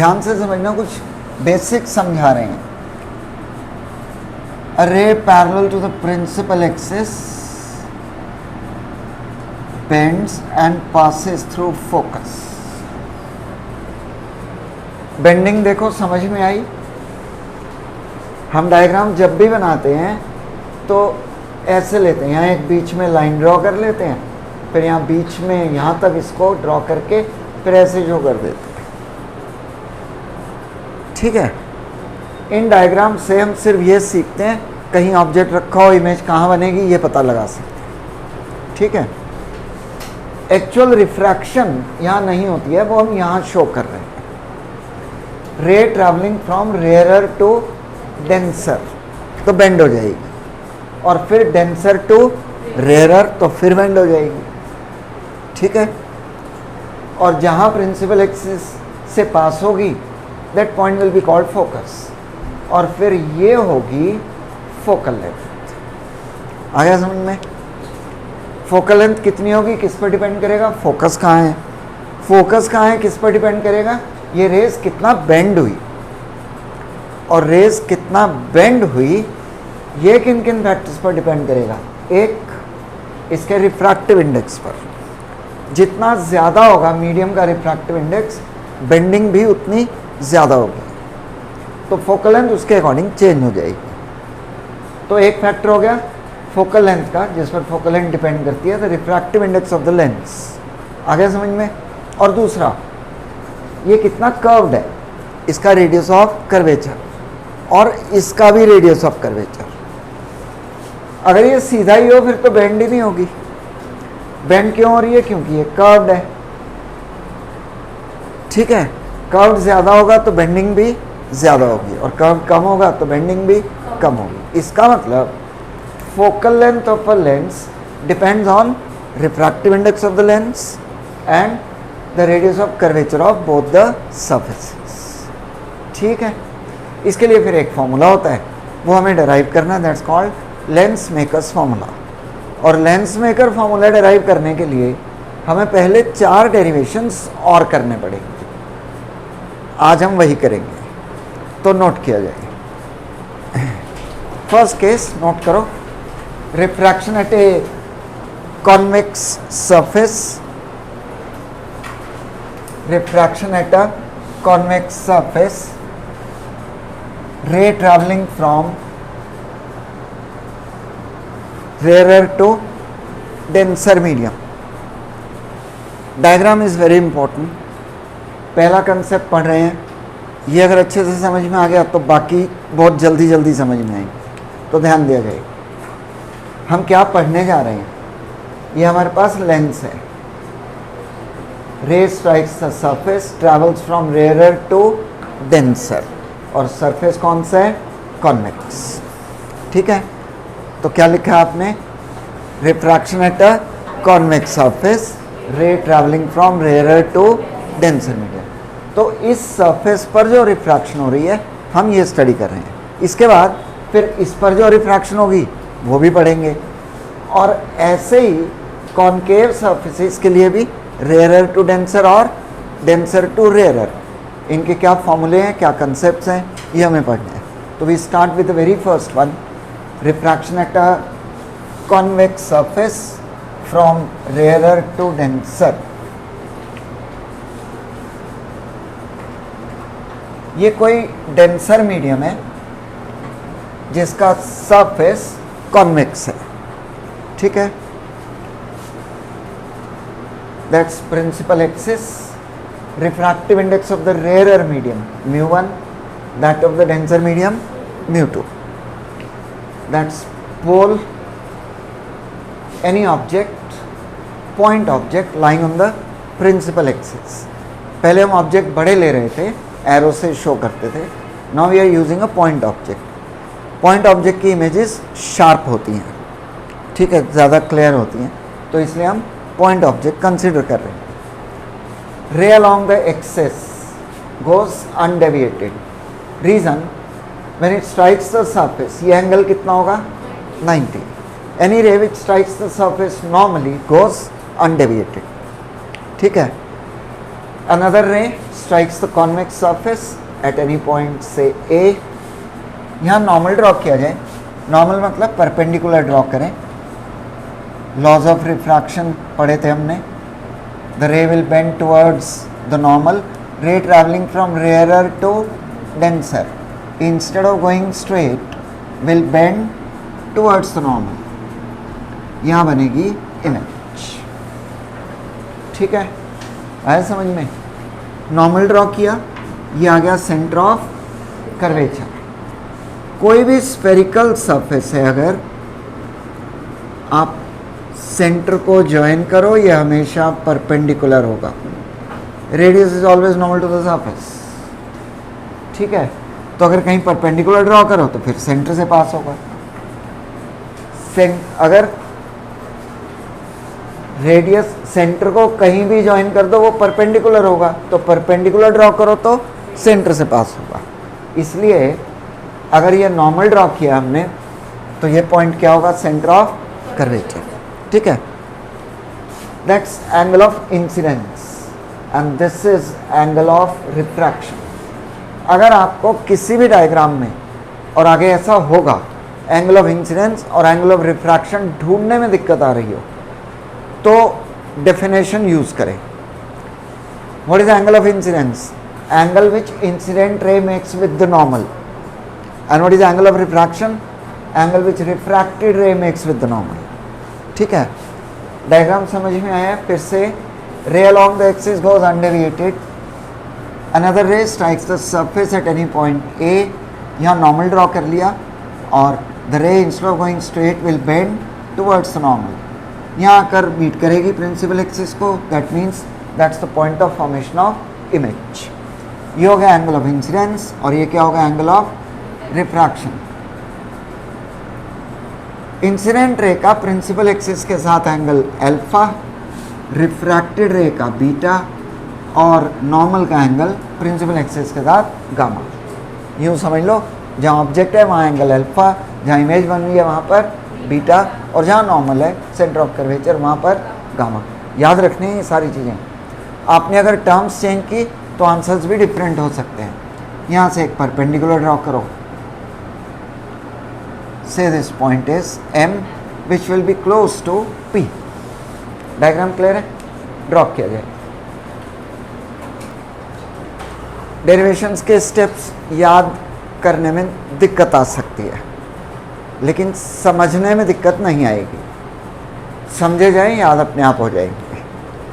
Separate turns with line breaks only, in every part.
ध्यान से समझना, कुछ बेसिक समझा रहे हैं। A ray parallel to the principal axis bends and passes through focus. Bending देखो समझ में आई। हम डायग्राम जब भी बनाते हैं तो ऐसे लेते हैं, यहाँ एक बीच में लाइन ड्रॉ कर लेते हैं, फिर यहाँ बीच में यहाँ तक इसको ड्रॉ करके फिर ऐसे जो कर देते हैं। ठीक है, इन डायग्राम से हम सिर्फ ये सीखते हैं कहीं ऑब्जेक्ट रखा हो, इमेज कहाँ बनेगी ये पता लगा सकते हैं। ठीक है, एक्चुअल रिफ्रैक्शन यहाँ नहीं होती है, वो हम यहाँ शो कर रहे हैं। Ray travelling from rarer to denser तो बेंड हो जाएगी, और फिर डेंसर टू रेयरर तो फिर बेंड हो जाएगी। ठीक है, और जहाँ प्रिंसिपल एक्सिस से पास होगी that point will be called focus, और फिर ये होगी फोकल लेंथ। आ गया समझ में? फोकल लेंथ कितनी होगी किस पर डिपेंड करेगा? फोकस कहाँ है। फोकस कहाँ है किस पर डिपेंड करेगा? ये रेस कितना बेंड हुई, और रेस कितना बेंड हुई ये किन किन फैक्टर्स पर डिपेंड करेगा? एक इसके रिफ्रैक्टिव इंडेक्स पर, जितना ज़्यादा होगा मीडियम का रिफ्रैक्टिव इंडेक्स, बेंडिंग भी उतनी ज़्यादा होगी, तो फोकल लेंथ उसके अकॉर्डिंग चेंज हो जाएगी। तो एक फैक्टर हो गया फोकल लेंथ का, जिस पर फोकल लेंथ डिपेंड करती है, the refractive index of the lens. आ गया समझ में? और दूसरा, ये कितना कर्व्ड है, इसका रेडियस ऑफ कर्वेचर, और इसका भी रेडियस ऑफ कर्वेचर। अगर ये सीधा ही हो फिर तो बेंड ही नहीं होगी। बेंड क्यों हो रही है? क्योंकि ये कर्व्ड है। ठीक है, कर्व्ड ज़्यादा होगा तो बेंडिंग भी ज़्यादा होगी, और कर्व कम होगा तो बेंडिंग भी कम होगी। इसका मतलब focal length of a lens depends on refractive index of the lens and the radius of curvature of both the surfaces. ठीक है, इसके लिए फिर एक फॉर्मूला होता है, वो हमें डिराइव करना है, that's called lens makers formula. और लेंस मेकर फॉर्मूला डिराइव करने के लिए हमें पहले 4 डेरिवेशंस और करने पड़ेंगे। आज हम वही करेंगे, तो नोट किया जाए। फर्स्ट केस नोट करो, refraction eight a convex surface, refraction at a convex surface, ray traveling from rarer to denser medium. Diagram is very important. पहला कंसेप्ट पढ़ रहे हैं, ये अगर अच्छे से समझ में आ गया तो बाकी बहुत जल्दी जल्दी समझ में आएंगे, तो ध्यान दिया जाए। हम क्या पढ़ने जा रहे हैं? ये हमारे पास लेंस है। Ray strikes the surface, travels from rarer to denser, और सरफेस कौन सा है? कॉन्वेक्स। ठीक है, तो क्या लिखा है आपने? Refraction at a convex surface, ray travelling from rarer to denser medium. तो इस सरफेस पर जो रिफ्रैक्शन हो रही है हम ये स्टडी कर रहे हैं। इसके बाद फिर इस पर जो रिफ्रैक्शन होगी वो भी पढ़ेंगे, और ऐसे ही कॉनकेव सरफेसेस के लिए भी रेयरर टू डेंसर और डेंसर टू रेयरर, इनके क्या फॉर्मूले हैं, क्या कंसेप्ट्स हैं, ये हमें पढ़ना है। तो we start with the very first one, refraction at a convex surface from rarer to denser. ये कोई डेंसर मीडियम है जिसका सरफेस कॉन्वेक्स है। ठीक है, that's principal axis, refractive index of the rarer medium mu1, that of the denser medium mu2. That's pole, any object, point object lying on the principal axis. पहले हम object बड़े ले रहे थे, एरो से शो करते थे। Now we are using a point object. Point object की इमेजेस शार्प होती हैं, ठीक है, ज़्यादा क्लियर होती हैं, तो इसलिए हम पॉइंट ऑब्जेक्ट कंसिडर कर रहे हैं। ray along the axis goes undeviated. Reason, when it strikes the surface, ये एंगल कितना होगा? 90. Any ray which strikes the surface normally goes undeviated. ठीक है, another ray strikes the convex surface at any point से A. यहाँ normal draw किया जाए, normal मतलब परपेंडिकुलर ड्रॉ करें। लॉज ऑफ रिफ्रैक्शन पढ़े थे हमने। The ray will bend towards the normal, ray travelling from rarer to denser instead of going straight will bend towards the normal. यहाँ बनेगी इमेज। ठीक है, आया समझ में? नॉर्मल ड्रॉ किया, ये आ गया सेंटर ऑफ कर्वेचर। कोई भी स्फेरिकल सरफेस है, अगर आप सेंटर को ज्वाइन करो, ये हमेशा परपेंडिकुलर होगा। Radius is always normal to the surface. ठीक है, तो अगर कहीं परपेंडिकुलर ड्रॉ करो तो फिर सेंटर से पास होगा। अगर रेडियस सेंटर को कहीं भी ज्वाइन कर दो, वो परपेंडिकुलर होगा, तो परपेंडिकुलर ड्रॉ करो तो सेंटर से पास होगा। इसलिए अगर ये नॉर्मल ड्रॉ किया हमने तो ये पॉइंट क्या होगा? Centre of curvature. ठीक है, that's angle of incidence and this is angle of refraction. अगर आपको किसी भी डायग्राम में और आगे ऐसा होगा, एंगल ऑफ इंसिडेंस और एंगल ऑफ रिफ्रैक्शन ढूंढने में दिक्कत आ रही हो, तो डेफिनेशन यूज करें। What is angle of incidence? Angle which incident ray makes with the normal. And what is angle of refraction? Angle which refracted रे मेक्स विद द नॉर्मल। ठीक है, डायग्राम समझ में आया? फिर से, रे along the axis goes undeviated, another ray strikes the surface at any point ए। यहाँ नॉर्मल ड्रॉ कर लिया और द रे instead of going straight will bend towards the normal. यहाँ आकर मीट करेगी प्रिंसिपल एक्सिस को, that means that's the point of formation of image. ये हो गया एंगल ऑफ इंसिडेंस और ये क्या होगा? Angle of refraction. Incident ray का प्रिंसिपल एक्सिस के साथ एंगल अल्फा, रिफ्रैक्टेड रे का बीटा और नॉर्मल का एंगल प्रिंसिपल एक्सिस के साथ गामा। यूँ समझ लो, जहाँ ऑब्जेक्ट है वहाँ एंगल अल्फा, जहाँ इमेज बन रही है वहाँ पर बीटा, और जहाँ नॉर्मल है सेंटर ऑफ कर्वेचर वहाँ पर गामा। याद रखने हैं ये सारी चीज़ें। आपने अगर टर्म्स चेंज की तो आंसर्स भी डिफरेंट हो सकते हैं। यहाँ से एक परपेंडिकुलर ड्रॉ करो, say this point is M which will be close to P। Diagram clear है? ड्रॉ किया जाए। डेरिवेशंस के स्टेप्स याद करने में दिक्कत आ सकती है, लेकिन समझने में दिक्कत नहीं आएगी। समझे जाए, याद अपने आप हो जाएगी।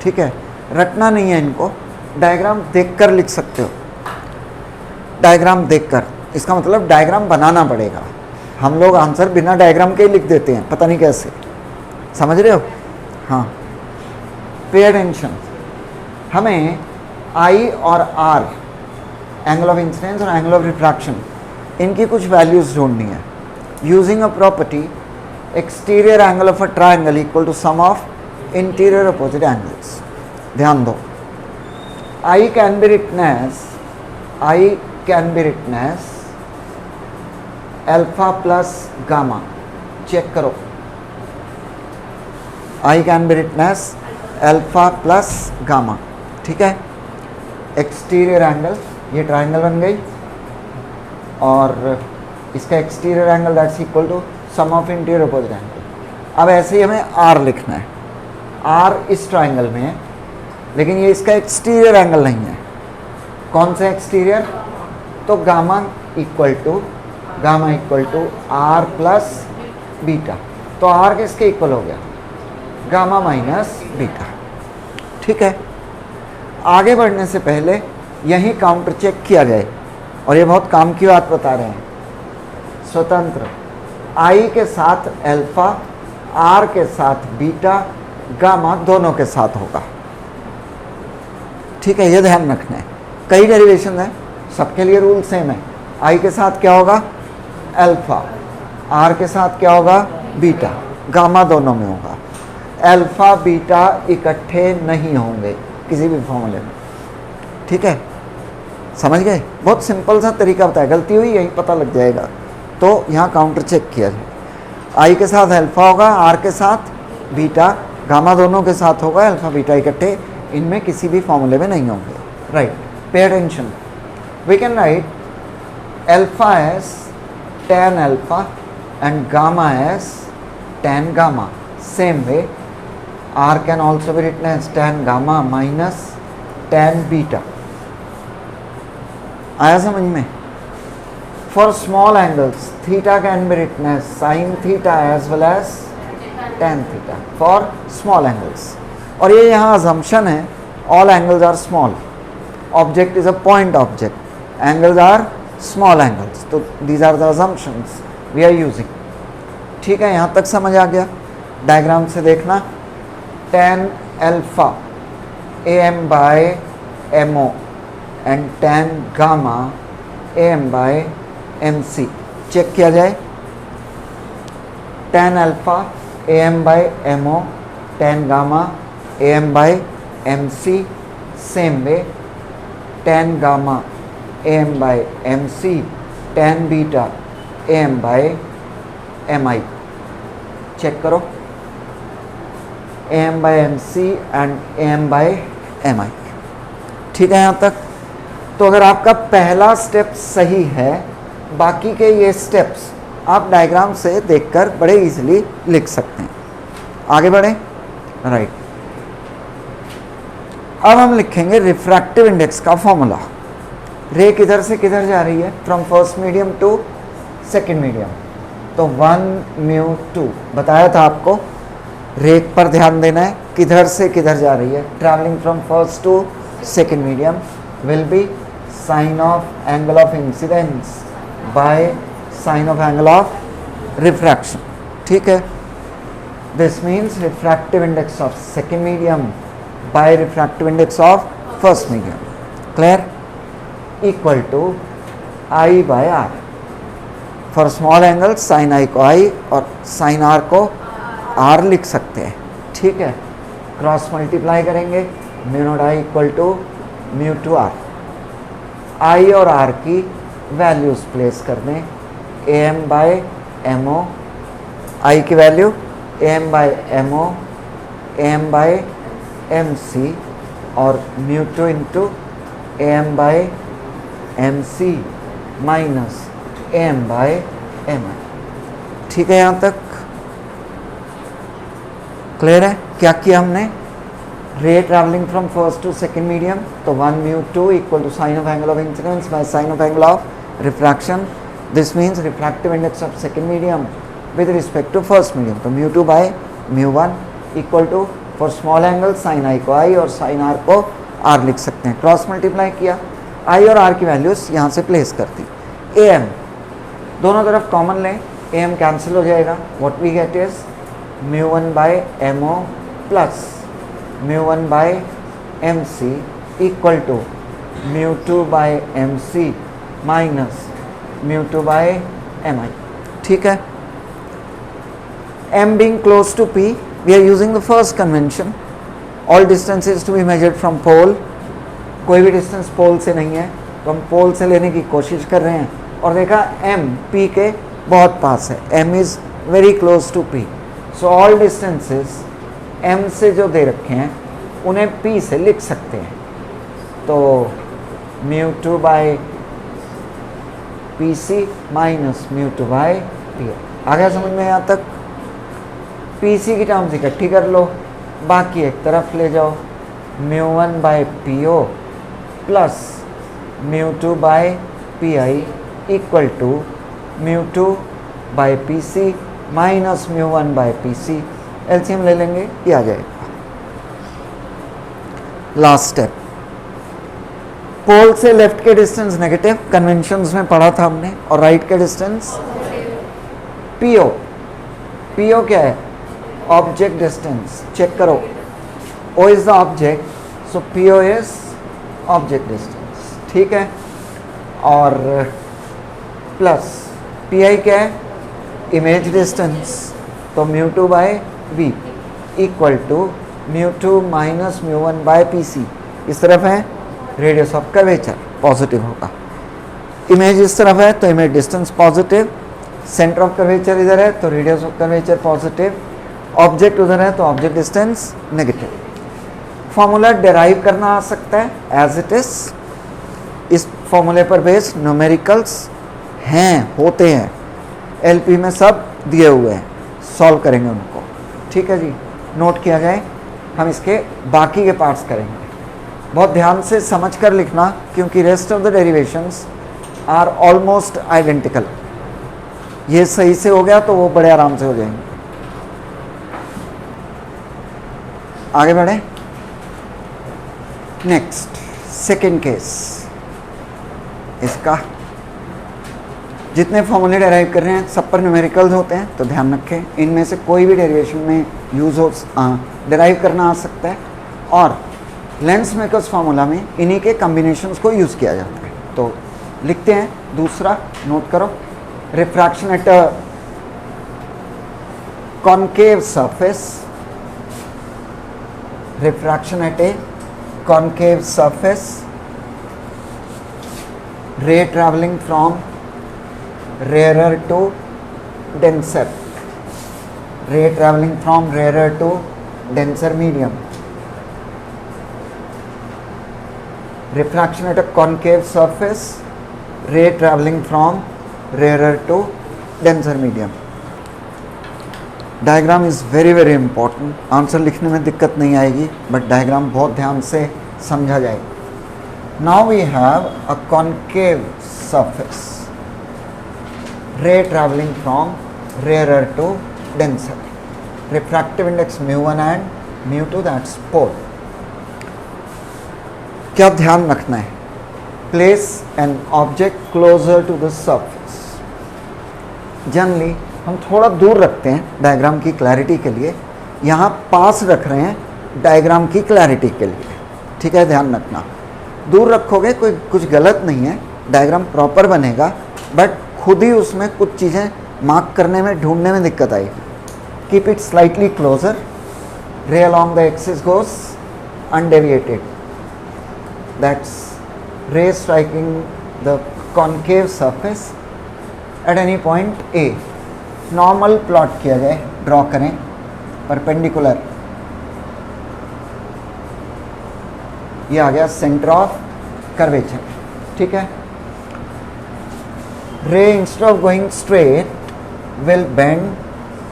ठीक है, रटना नहीं है इनको, डायग्राम देखकर लिख सकते हो। डायग्राम देखकर, इसका मतलब डायग्राम बनाना पड़ेगा। हम लोग आंसर बिना डायग्राम के ही लिख देते हैं, पता नहीं कैसे। समझ रहे हो? हाँ, पे अटेंशन। हमें I और R, एंगल ऑफ इंसिडेंस और एंगल ऑफ रिफ्रैक्शन, इनकी कुछ वैल्यूज ढूंढनी है। Using a property, exterior angle of a triangle equal to sum of interior opposite angles. ध्यान दो, I can be written as alpha plus gamma. Check करो, I can be written as alpha plus gamma. ठीक है, exterior angle, ये triangle बन गई, और इसका exterior angle that's equal to sum of interior opposite angle. अब ऐसे ही हमें R लिखना है। R इस ट्राइंगल में है, लेकिन ये इसका एक्सटीरियर एंगल नहीं है। कौन सा एक्सटीरियर? तो gamma equal to R plus beta. तो R किसके इक्वल हो गया? Gamma minus beta. ठीक है, आगे बढ़ने से पहले यही काउंटर चेक किया जाए, और ये बहुत काम की बात बता रहे हैं। स्वतंत्र I के साथ अल्फा, R के साथ बीटा, गामा दोनों के साथ होगा। ठीक है, ये ध्यान रखना है। कई डेरिवेशन है, सबके लिए रूल सेम है। I के साथ क्या होगा? अल्फा, R के साथ क्या होगा? बीटा, गामा दोनों में होगा। अल्फा बीटा इकट्ठे नहीं होंगे किसी भी फॉर्मूले में। ठीक है, समझ गए? बहुत सिंपल सा तरीका बताया, गलती हुई यही पता लग जाएगा। तो यहाँ काउंटर चेक किया जाए। I के साथ अल्फा होगा, R के साथ बीटा, गामा दोनों के साथ होगा। अल्फा बीटा इकट्ठे इनमें किसी भी फॉर्मूले में नहीं होंगे। Right, pay attention. We can write alpha as tan alpha and gamma as tan gamma. Same way, r can also be written as tan gamma minus tan beta. आया समझ में? For small angles, theta can be written as sin theta as well as tan theta for small angles. और ये यहाँ assumption है, all angles are small. Object is a point object. Angles are small angles. तो these are the assumptions we are using. ठीक है, यहाँ तक समझ आ गया? डायग्राम से देखना, tan alpha am by mo and tan gamma am by mc. Check किया जाए, tan alpha am by mo, tan gamma am by mc. Same way, tan gamma am by mc, tan beta am by mi. Check करो, am by mc and am by mi. ठीक है यहाँ तक? तो अगर आपका पहला स्टेप सही है, बाकी के ये स्टेप्स आप डायग्राम से देखकर बड़े इजीली लिख सकते हैं. आगे बढ़ें. राइट, अब हम लिखेंगे रिफ्रैक्टिव इंडेक्स का फॉर्मूला. रे किधर से किधर जा रही है? From first medium to second medium. तो 1 म्यू 2 बताया था आपको. रे पर ध्यान देना है, किधर से किधर जा रही है. Travelling from first to second medium will be sine of angle of incidence by sine of angle of refraction. ठीक है, this means refractive index of second medium by refractive index of first medium. Clear? Equal to I by R. For small angle sine I को I और sign are को are लिख सकते हैं. ठीक है, क्रॉस मल्टीप्लाई करेंगे, mu naught I equal to mu two R. I और आर की वैल्यूज प्लेस कर दें. A M by M O, I की value A M by M O, A M by M C और mu two into A M by M C minus A M by M I. ठीक है, यहाँ तक clear है? क्या किया हमने? Ray travelling from first to second medium, तो 1 mu 2 equal to sine of angle of incidence by sine of angle of refraction. This means refractive index of second medium with respect to first medium. तो mu 2 by mu 1 equal to for small angle sine I को I और sign are को are लिख सकते हैं. Cross multiply किया, आई और R की वैल्यूज यहाँ से प्लेस कर दी. ए एम दोनों तरफ कॉमन लें, ए एम कैंसिल हो जाएगा. What we get is mu 1 by M O plus mu 1 by M C equal to mu 2 by M C minus mu 2 by M I. ठीक है, m being close to p, we are using the first convention. All distances to be measured from pole. कोई भी distance pole से नहीं है, तो हम पोल से लेने की कोशिश कर रहे हैं और देखा m p के बहुत पास है. m is very close to p. So all distances m से जो दे रखे हैं उन्हें p से लिख सकते हैं. तो mu 2 by P C minus mu 2 by P. आ गया समझ में यहाँ तक? पी सी की टर्म्स इकट्ठी कर लो, बाकी एक तरफ ले जाओ. Mu 1 by P O plus mu 2 by P I equal to mu 2 by P C minus mu 1 by P C. LCM ले लेंगे, ये आ जाएगा. लास्ट स्टेप, पोल से लेफ्ट के डिस्टेंस नेगेटिव, कन्वेंशंस में पढ़ा था हमने, और राइट के डिस्टेंस पीओ. पीओ क्या है? Object distance. चेक करो, O is the object, so PO is object distance. ठीक है, और प्लस पी आई क्या है? Image distance. तो mu 2 by V equal to mu 2 minus mu 1 by P C. इस तरफ है रेडियस ऑफ कर्वेचर, पॉजिटिव होगा. इमेज इस तरफ है तो image distance positive. Centre of curvature इधर है तो radius of curvature positive. Object उधर है तो object distance negative. Formula derive करना आ सकता है एज इट इज, इस फॉर्मूले पर बेस्ड न्यूमेरिकल्स हैं, होते हैं, एलपी में सब दिए हुए हैं, सॉल्व करेंगे उनको। ठीक है जी, नोट किया जाए, हम इसके बाकी के पार्ट्स करेंगे। बहुत ध्यान से समझ कर लिखना, क्योंकि rest of the derivations are almost identical. ये सही से हो गया तो वो बड़े आराम से हो जाएंगे। आगे बढ़े, नेक्स्ट सेकेंड केस। इसका जितने फॉर्मूले डेराइव कर रहे हैं सब पर न्यूमेरिकल्स होते हैं, तो ध्यान रखें इनमें से कोई भी डेरिवेशन में यूज हो डेराइव करना आ सकता है, और लेंस मेकर्स फार्मूला में इन्हीं के कॉम्बिनेशंस को यूज़ किया जाता है। तो लिखते हैं दूसरा, नोट करो, refraction at a concave surface, refraction at a concave surface, ray traveling from rarer to denser, ray traveling from rarer to denser medium, refraction at a concave surface, ray traveling from rarer to denser medium. Diagram is very very important, answer लिखने में दिक्कत नहीं आएगी, but diagram बहुत ध्यान से समझा जाएगा। Now we have a concave surface, ray traveling from rarer to denser, refractive index mu1 and mu2, that's pole. क्या ध्यान रखना है? Place an object closer to the surface. Generally हम थोड़ा दूर रखते हैं डायग्राम की क्लैरिटी के लिए, यहाँ पास रख रहे हैं डायग्राम की क्लैरिटी के लिए। ठीक है, ध्यान रखना, दूर रखोगे कोई कुछ गलत नहीं है, डायग्राम प्रॉपर बनेगा, बट खुद ही उसमें कुछ चीज़ें मार्क करने में, ढूंढने में दिक्कत आएगी। Keep it slightly closer, ray along the axis goes undeviated, that's ray striking the concave surface at any point A. Normal plot किया जाए, ड्रॉ करें परपेंडिकुलर, ये आ गया सेंटर ऑफ कर्वेचर। ठीक है, रे instead of going straight will bend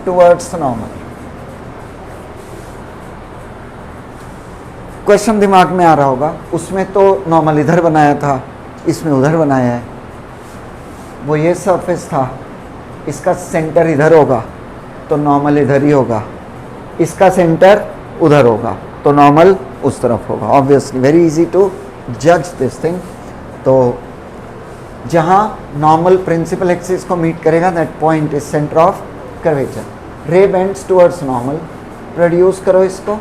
towards normal. Question दिमाग में आ रहा होगा, उसमें तो नॉर्मल इधर बनाया था, इसमें उधर बनाया है। वो ये सरफेस था, इसका सेंटर इधर होगा तो नॉर्मल इधर ही होगा, इसका सेंटर उधर होगा तो नॉर्मल उस तरफ होगा। ऑब्वियसली वेरी इजी टू जज दिस थिंग। तो जहाँ नॉर्मल प्रिंसिपल एक्सिस को मीट करेगा, that point is centre of curvature. रे बेंड्स टुवर्ड्स नॉर्मल, प्रोड्यूस करो इसको,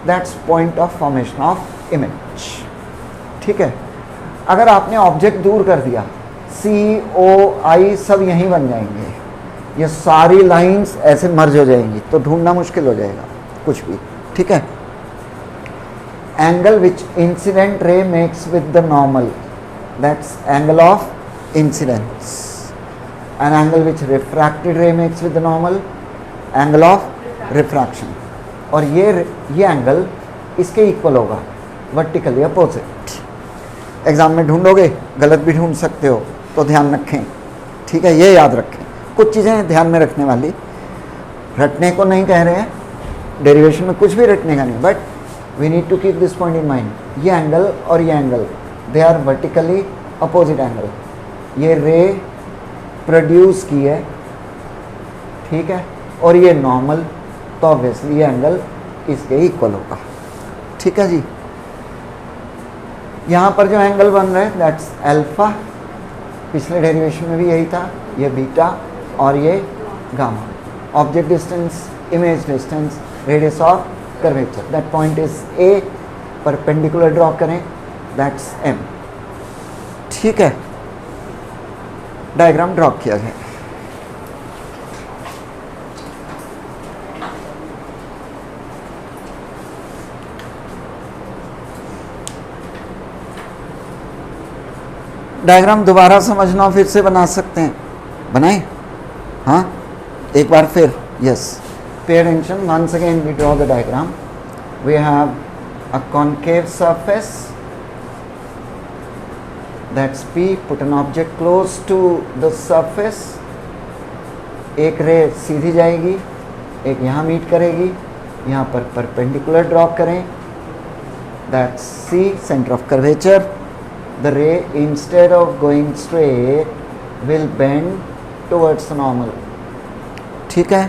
that's point of formation of image. ठीक है, अगर आपने ऑब्जेक्ट दूर कर दिया, सी ओ आई सब यहीं बन जाएंगे, ये सारी लाइंस ऐसे मर्ज हो जाएंगी, तो ढूंढना मुश्किल हो जाएगा कुछ भी। ठीक है, angle which incident ray makes with the normal, that's angle of incidence. An angle which refracted ray makes with the normal, angle of refraction. और ये एंगल इसके इक्वल होगा, वर्टिकली अपोजिट। एग्जाम में ढूंढोगे, गलत भी ढूंढ सकते हो, तो ध्यान रखें। ठीक है, ये याद रखें, कुछ चीज़ें ध्यान में रखने वाली, रटने को नहीं कह रहे हैं, डेरिवेशन में कुछ भी रटने का नहीं, but we need to keep this point in mind। ये एंगल और ये angle, they are vertically opposite angle। ये रे प्रोड्यूस की है, ठीक है, और ये नॉर्मल, तो ऑब्वियसली ये एंगल इसके इक्वल होगा। ठीक है जी, यहाँ पर जो एंगल बन रहा है दैट्स अल्फा, पिछले डेरिवेशन में भी यही था, ये बीटा और ये gamma. Object distance, image distance, radius of curvature, that point is a, perpendicular draw करें, दैट्स एम। ठीक है, डायग्राम ड्रॉ किया जाए। डायग्राम दोबारा समझना, फिर से बना सकते हैं, बनाएं? हाँ, एक बार फिर, yes. Pay attention, once again we draw the diagram. We have a concave surface, that's P, put an object close to the surface, एक रे सीधी जाएगी, एक यहाँ मीट करेगी, यहाँ पर परपेंडिकुलर ड्रॉ करें, that's C, center of curvature. The ray instead of going straight will bend towards normal. ठीक है,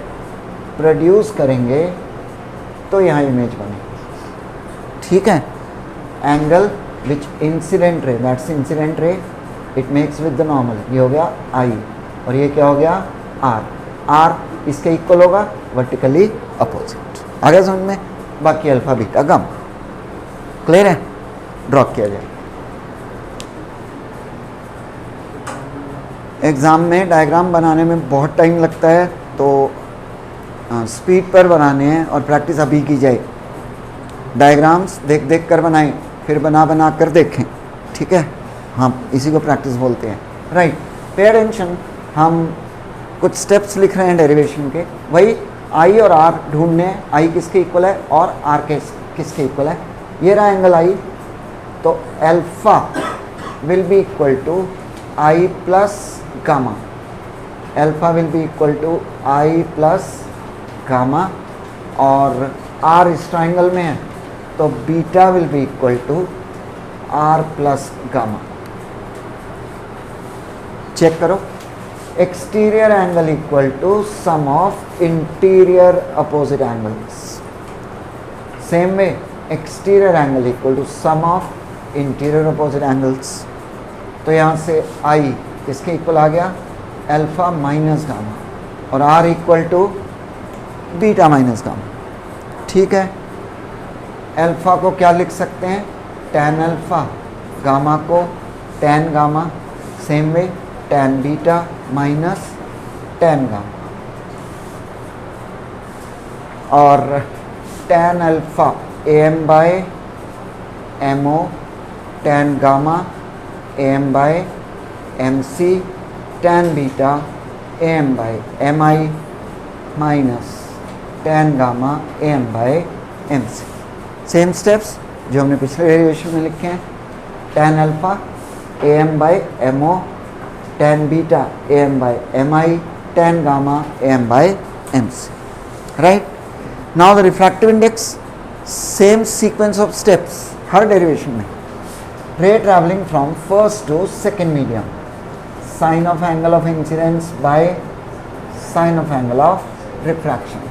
प्रोड्यूस करेंगे तो यहाँ इमेज बनेगी. ठीक है, angle which incident ray, that's incident ray, it makes with the normal, ये हो गया I और ये क्या हो गया R. R इसके इक्वल होगा, वर्टिकली अपोजिट. आ गया समझ में? बाकी अल्फा बीटा गामा क्लियर है, ड्रॉ किया जाए. एग्ज़ाम में डायग्राम बनाने में बहुत टाइम लगता है, तो स्पीड पर बनाने हैं और प्रैक्टिस अभी की जाए. डायग्राम्स देख देख कर बनाएं, फिर बना बना कर देखें. ठीक है, हम इसी को प्रैक्टिस बोलते हैं. Right, pay attention. हम कुछ स्टेप्स लिख रहे हैं डेरिवेशन के, वही I और R ढूंढने हैं. I किसके इक्वल है और R किसके इक्वल है. ये रहा एंगल I, तो alpha will be equal to I plus gamma. Alpha will be equal to I plus gamma, और R इस ट्राइंगल में है तो beta will be equal to R plus gamma. Check करो. Exterior angle equal to sum of interior opposite angles. Same way exterior angle equal to sum of interior opposite angles. तो यहाँ से I किसके इक्वल आ गया, अल्फा माइनस गामा, और R equal to beta minus gamma. ठीक है, अल्फा को क्या लिख सकते हैं, टैन अल्फा, गामा को tan gamma. Same way tan beta minus tan gamma, और tan alpha AM by MO, tan gamma AM by MC, tan beta AM by MI minus tan gamma AM by MC. Same steps जो हमने पिछले derivation में लिखे हैं. Tan alpha AM by MO, tan beta AM by MI, tan gamma AM by MC. Right, now the refractive index. Same sequence of steps हर derivation में. Ray travelling from first to second medium, sine of angle of incidence by sine of angle of refraction.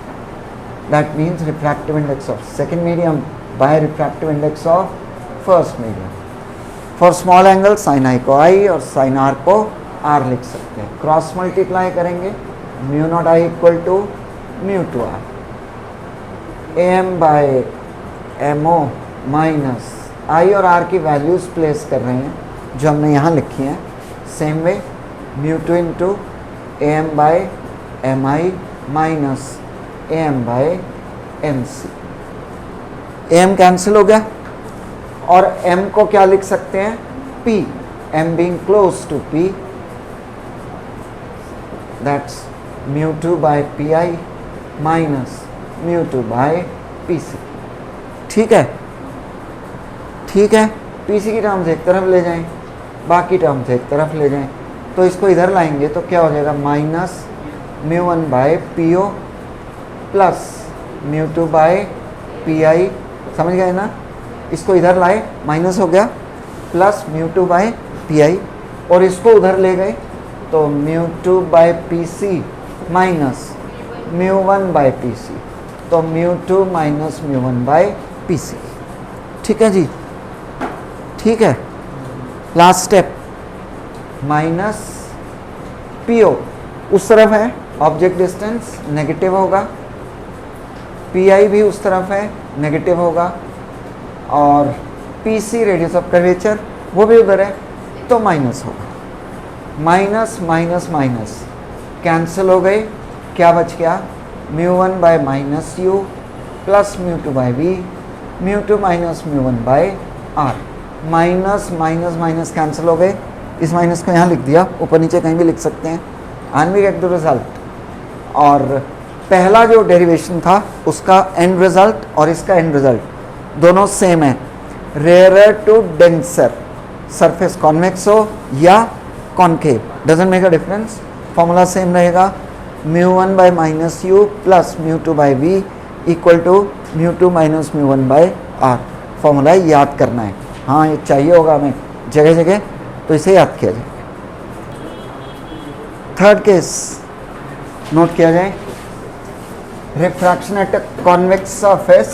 That means refractive index of second medium by refractive index of first medium. For small angle sin I को I और sin R को R लिख सकते हैं. Cross multiply करेंगे, mu not I equal to mu two R. AM by MO minus I और R की values place कर रहे हैं जो हमने यहाँ लिखी हैं. Same way mu two into AM by MI minus AM by MC. AM cancel हो गया, और M को क्या लिख सकते हैं, P. M being close to P, that's mu 2 by PI minus mu 2 by PC. ठीक है, ठीक है. PC की टर्म्स एक तरफ ले जाएं, बाकी टर्म्स एक तरफ ले जाएं, तो इसको इधर लाएंगे तो क्या हो जाएगा, minus mu 1 by PO plus mu 2 by PI. समझ गए ना, इसको इधर लाए, माइनस हो गया, प्लस म्यू 2 बाय PI, और इसको उधर ले गए तो mu 2 by PC minus mu 1 by PC, तो mu 2 minus mu 1 by PC. ठीक है जी, ठीक है. लास्ट स्टेप, माइनस PO उस तरफ है, ऑब्जेक्ट डिस्टेंस नेगेटिव होगा, PI भी उस तरफ है, नेगेटिव होगा, और PC रेडियस ऑफ कर्वेचर वो भी उधर है, तो माइनस होगा. माइनस माइनस माइनस कैंसिल हो गए, क्या बच गया, mu 1 by minus U plus mu 2 by V, mu 2 minus mu 1 by R. Minus minus minus cancel हो गए, इस माइनस को यहाँ लिख दिया, ऊपर नीचे कहीं भी लिख सकते हैं, and we get the result. और पहला जो डेरिवेशन था उसका एंड रिजल्ट और इसका एंड रिजल्ट दोनों सेम है, rarer to denser, surface convex हो या concave, doesn't make a difference, formula same रहेगा, μ1 by minus you plus μ2 by v equal to μ2 minus μ1 by R. Formula याद करना है, हाँ ये चाहिए होगा हमें जगह जगह, तो इसे याद किया जाए। थर्ड केस नोट किया जाए, refraction at a convex surface,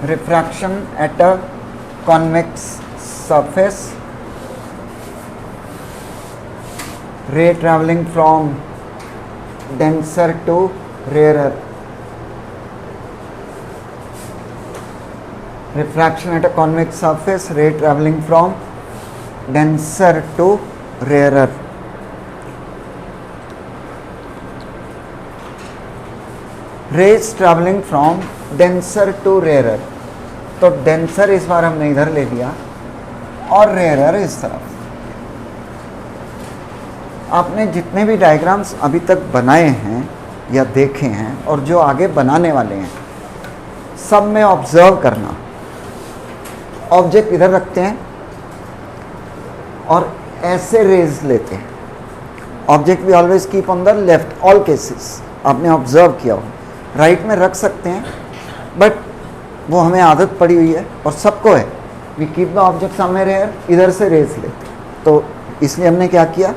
refraction at a convex surface, ray traveling from denser to rarer, refraction at a convex surface, ray traveling from denser to rarer, rays traveling from denser to rarer, तो denser इस बार हमने इधर ले लिया और rarer इस तरफ। आपने जितने भी डायग्राम्स अभी तक बनाए हैं या देखे हैं और जो आगे बनाने वाले हैं, सब में ऑब्जर्व करना, ऑब्जेक्ट इधर रखते हैं और ऐसे रेज लेते हैं, ऑब्जेक्ट भी always keep on the left, all cases आपने ऑब्जर्व किया हो, राइट में रख सकते हैं बट वो हमें आदत पड़ी हुई है और सबको है, वी कीप द ऑब्जेक्ट सामने रेयर, इधर से रेज लेते, तो इसलिए हमने क्या किया,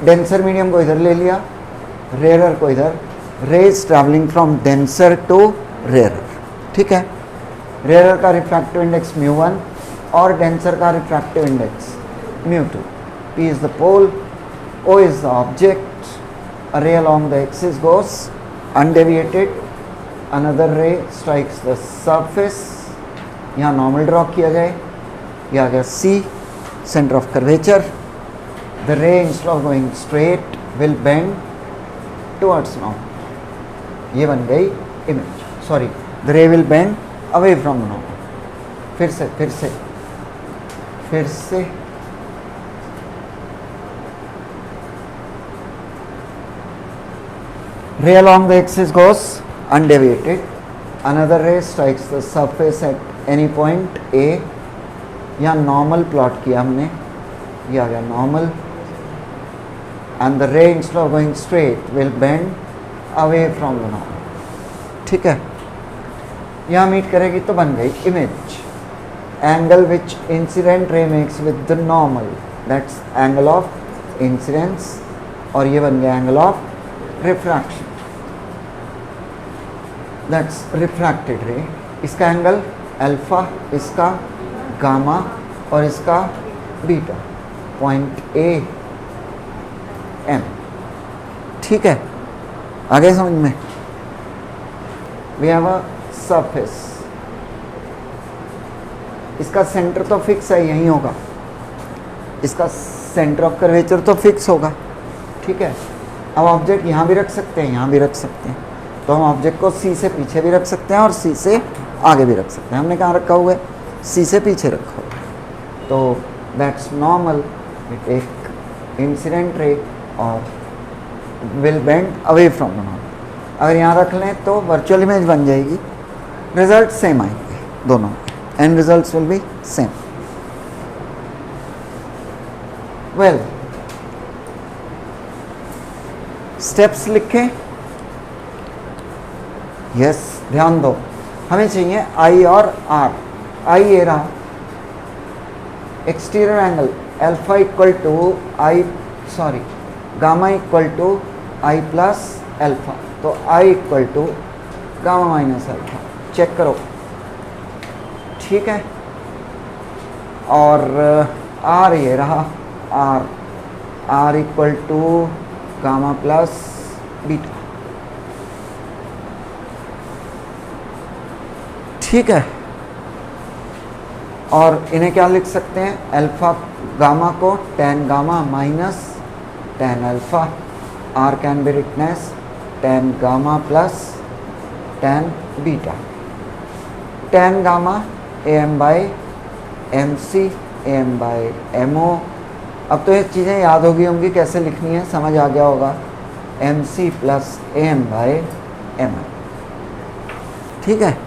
डेंसर मीडियम को इधर ले लिया, रेयरर को इधर, rays travelling from denser to rarer, ठीक है। रेयरर का रिफ्रैक्टिव इंडेक्स μ1 और डेंसर का refractive index μ2, P is the pole, O is the object, a ray along the axis goes undeviated, another ray strikes the surface, यहाँ normal draw किया जाए, ये आ गया C, centre of curvature, the ray instead of going straight will bend towards normal, ये बन गई image, sorry, the ray will bend away from normal, फिर से ray along the axis goes undeviated, another ray strikes the surface at any point A, यहाँ normal plot किया हमने, ये आ गया normal, and the ray instead of going straight will bend away from the normal, ठीक है। यहाँ meet करेगी तो बन गई image, angle which incident ray makes with the normal, that's angle of incidence, और ये बन गया angle of refraction, that's refracted रे, इसका एंगल अल्फा, इसका गामा और इसका बीटा, पॉइंट ए एम, ठीक है। आगे समझ में, वी हैव अ सरफेस, इसका सेंटर तो फिक्स है, यहीं होगा, इसका सेंटर ऑफ कर्वेचर तो फिक्स होगा, ठीक है। अब ऑब्जेक्ट यहाँ भी रख सकते हैं, यहाँ भी रख सकते हैं, तो हम ऑब्जेक्ट को सी से पीछे भी रख सकते हैं और सी से आगे भी रख सकते हैं। हमने कहाँ रखा हुआ है, सी से पीछे रखा हुआ है, तो that's normal, we take incident ray और will bend away from the normal. अगर यहाँ रख लें तो वर्चुअल इमेज बन जाएगी, रिजल्ट सेम आएंगे दोनों, and results will be same. Well, steps लिखें, यस ध्यान दो, हमें चाहिए आई और आर। आई ये रहा, exterior angle alpha equal to I, sorry gamma equal to I plus alpha, तो I equal to gamma minus alpha, check करो, ठीक है। और आर ये रहा, R equal to gamma plus beta, ठीक है। और इन्हें क्या लिख सकते हैं, अल्फा गामा को tan gamma minus tan alpha, R can be written as tan gamma plus tan beta, tan gamma am by M C, am by mo। अब तो ये चीज़ें याद होंगी कैसे लिखनी है, समझ आ गया होगा, M C plus am by M, ठीक है।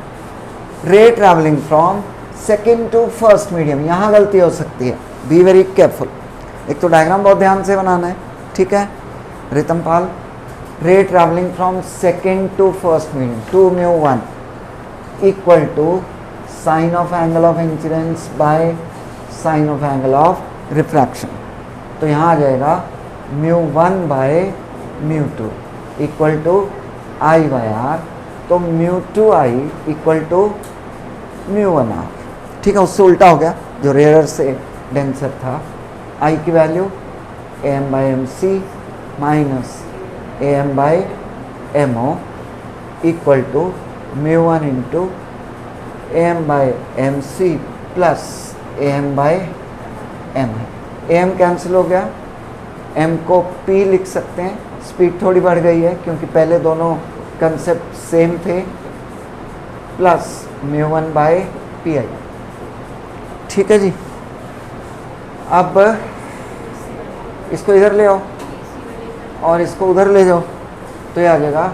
Ray travelling from second to first medium, यहाँ गलती हो सकती है, बी वेरी केयरफुल। एक तो डायग्राम बहुत ध्यान से बनाना है, ठीक है। रितमपाल, ray travelling from second to first medium, 2 mu 1 equal to sine of angle of incidence by sine of angle of refraction. तो यहाँ आ जाएगा mu 1 by mu 2 equal to I by R. तो mu 2 I equal to mu 1 R, ठीक है। उससे उल्टा हो गया, जो रेयर से डेंसर था। आई की value A M by M C minus A M by M O equal to mu 1 into A M by M C plus A M by M. A M cancel हो गया, M को P लिख सकते हैं। Speed थोड़ी बढ़ गई है क्योंकि पहले दोनों कंसेप्ट सेम थे, plus mu 1 by P I, ठीक है जी। अब इसको इधर ले आओ और इसको उधर ले जाओ, तो ये आ जाएगा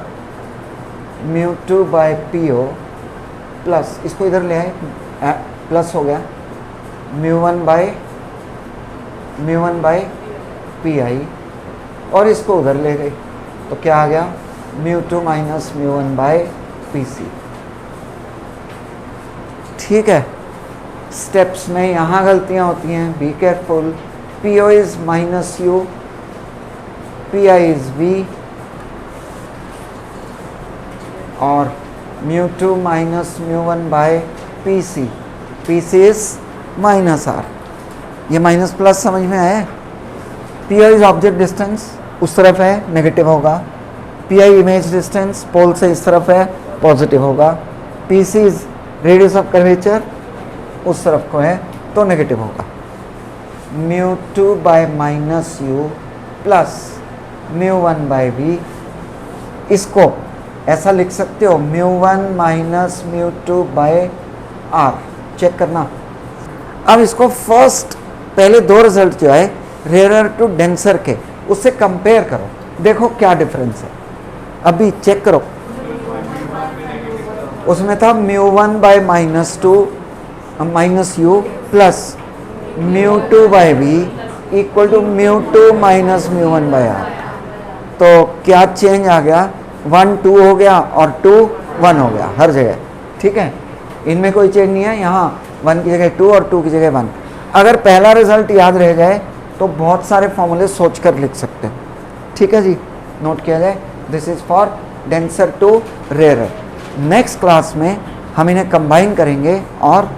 mu 2 by P O plus, इसको इधर ले आए, प्लस हो गया म्यू 1 बाई पी आई, और इसको उधर ले गई तो क्या आ गया mu 2 minus mu 1 by P C, ठीक है। स्टेप्स में यहाँ गलतियाँ होती हैं, be careful. P O is minus u, P I is v, और mu 2 minus mu 1 by P C, P C is minus R. ये माइनस प्लस समझ में आया। P I is object distance, उस तरफ है नेगेटिव होगा। P I image distance, pole से इस तरफ है पॉजिटिव होगा। P C is radius of curvature, उस तरफ को है तो नेगेटिव होगा। Mu 2 by minus you plus mu 1 by V, इसको ऐसा लिख सकते हो mu 1 minus mu 2 by R, check करना। अब इसको फर्स्ट पहले दो रिजल्ट जो है रेयर टू डेंसर के, उससे कंपेयर करो, देखो क्या डिफरेंस है। अभी चेक करो, उसमें था mu 1 by minus 2 minus you plus mu 2 by V equal to mu 2 minus mu 1 by R. तो क्या चेंज आ गया, 1 2 हो गया और 2 1 हो गया हर जगह, ठीक है। इनमें कोई चेंज नहीं है, यहाँ 1 की जगह 2 और 2 की जगह 1। अगर पहला रिजल्ट याद रह जाए तो बहुत सारे फॉर्मूले सोच कर लिख सकते हैं, ठीक है जी। नोट किया जाए, this is for denser to rare. Next class में हम इन्हें कंबाइन करेंगे और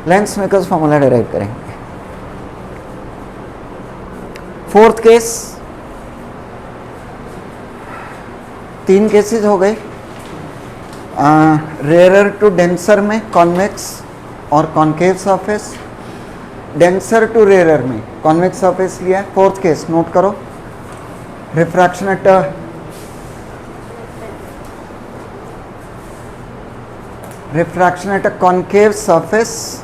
लेंस मेकर्स फॉर्मूला डिराइव करेंगे। फोर्थ केस, 3 केसेस हो गए। रेयर टू डेंसर में कॉन्वेक्स और concave surface, denser to rare में कॉन्वेक्स सरफेस लिया। फोर्थ केस नोट करो, refraction at a concave surface,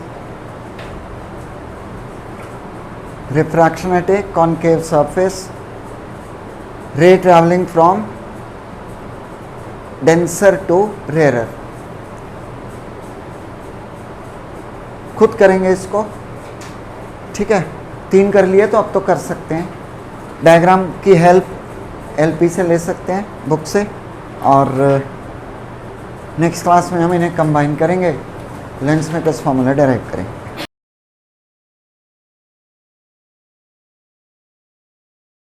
refraction at a concave surface, ray traveling from denser to rarer। खुद करेंगे इसको, ठीक है। 3 कर लिए तो अब तो कर सकते हैं। डायग्राम की हेल्प एलपी से ले सकते हैं बुक से, और नेक्स्ट क्लास में हम इन्हें कंबाइन करेंगे, लेंस मेकर्स फॉर्मूला डिराइव करेंगे।